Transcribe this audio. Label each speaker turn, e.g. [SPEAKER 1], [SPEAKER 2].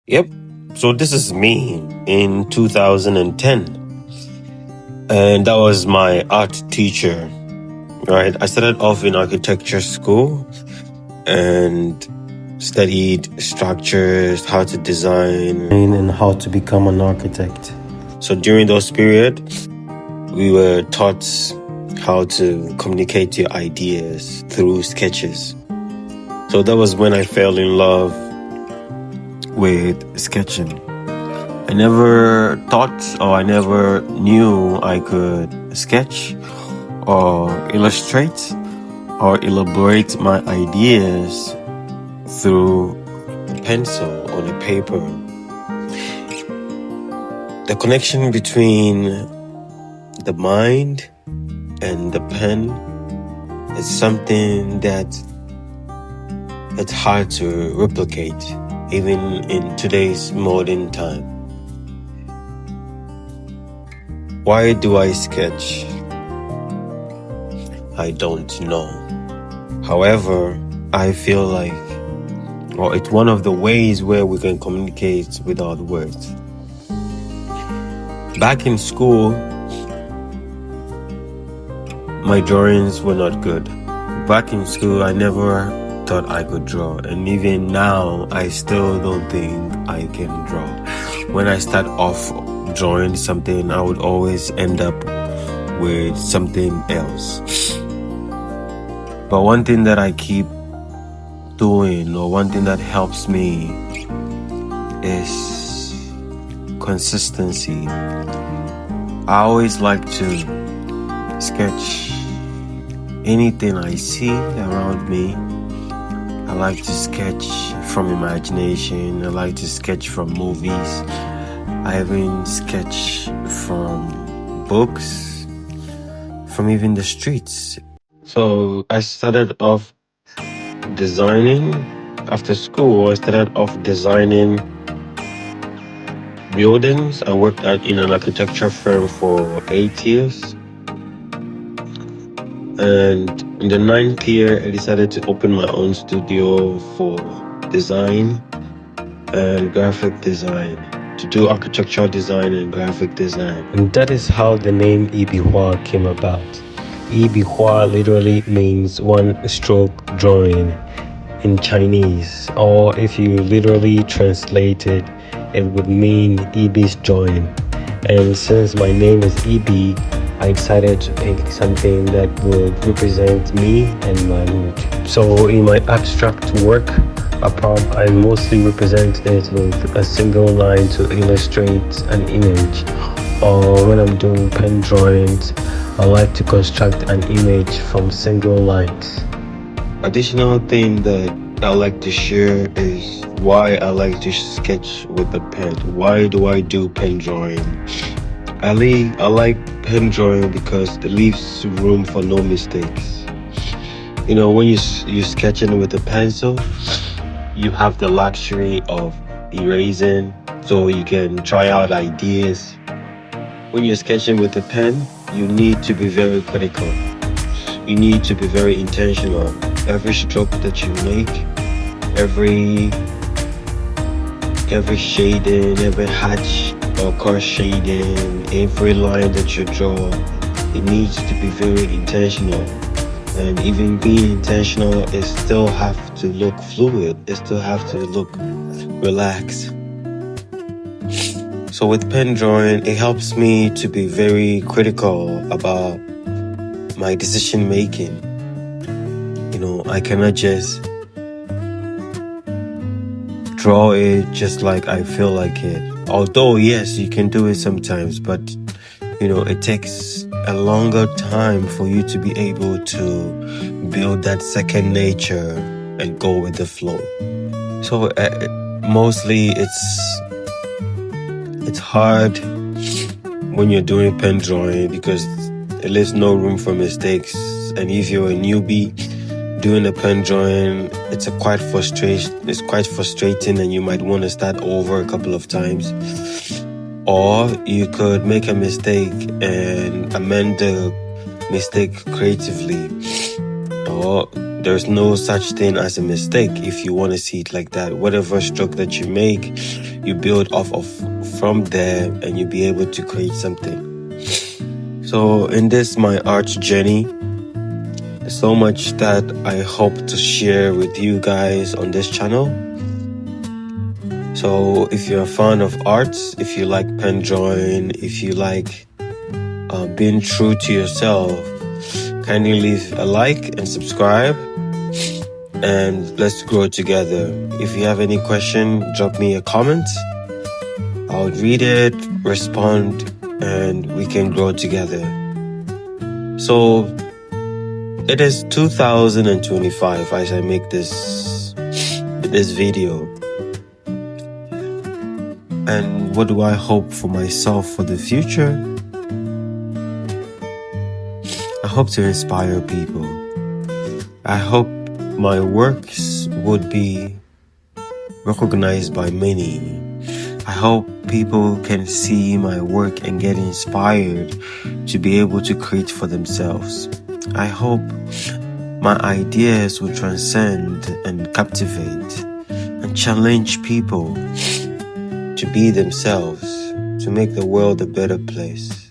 [SPEAKER 1] Yep. So this is me in 2010. And that was my art teacher, right? I started off in architecture school and studied structures, how to design, and how to become an architect. So during those periods, we were taught how to communicate your ideas through sketches. So that was when I fell in love with sketching. I never thought or I never knew I could sketch or illustrate or elaborate my ideas through a pencil on a paper. The connection between the mind and the pen is something that it's hard to replicate even in today's modern time. Why do I sketch? I don't know. However, I feel like, it's one of the ways where we can communicate without words. Back in school, my drawings were not good. Back in school, I never thought I could draw. And even now, I still don't think I can draw. When I start off drawing something, I would always end up with something else. But one thing that I keep doing, or one thing that helps me, is consistency. I always like to sketch anything I see around me. I like to sketch from imagination. I like to sketch from movies. I even sketch from books, from even the streets. So I started off designing. After school, I started off designing buildings. I worked in an architecture firm for 8 years. And in the 9th year, I decided to open my own studio for design and graphic design, to do architectural design and graphic design. And that is how the name Ibihua came about. Ibihua literally means one stroke drawing in Chinese, or if you literally translate it, it would mean Ibi's drawing. And since my name is Ibi, I decided to pick something that would represent me and my mood. So in my abstract work, I mostly represent it with a single line to illustrate an image. Or when I'm doing pen drawings, I like to construct an image from single lines. Additional thing that I like to share is why I like to sketch with the pen. Why do I do pen drawing? I like pen drawing because it leaves room for no mistakes. When you're sketching with a pencil, you have the luxury of erasing, so you can try out ideas. When you're sketching with a pen, you need to be very critical. You need to be very intentional. Every stroke that you make, every shading, every hatch or cross shading, every line that you draw, it needs to be very intentional. And even being intentional, it still have to look fluid. It still have to look relaxed. So with pen drawing, it helps me to be very critical about my decision making. I cannot just draw it just like I feel like it. Although, yes, you can do it sometimes, but it takes a longer time for you to be able to build that second nature and go with the flow. So mostly it's hard when you're doing pen drawing because it leaves no room for mistakes. And if you're a newbie doing a pen drawing, it's quite frustrating, and you might want to start over a couple of times. Or you could make a mistake and amend the mistake creatively. Or there's no such thing as a mistake if you want to see it like that. Whatever stroke that you make, you build off of from there, and you'll be able to create something. So in this my art journey, there's so much that I hope to share with you guys on this channel. So if you're a fan of arts, if you like pen drawing, if you like being true to yourself, kindly leave a like and subscribe, and let's grow together. If you have any question, drop me a comment. I'll read it, respond, and we can grow together. So it is 2025 as I make this video. And what do I hope for myself for the future? I hope to inspire people. I hope my works would be recognized by many. I hope people can see my work and get inspired to be able to create for themselves. I hope my ideas will transcend and captivate and challenge people to be themselves, to make the world a better place.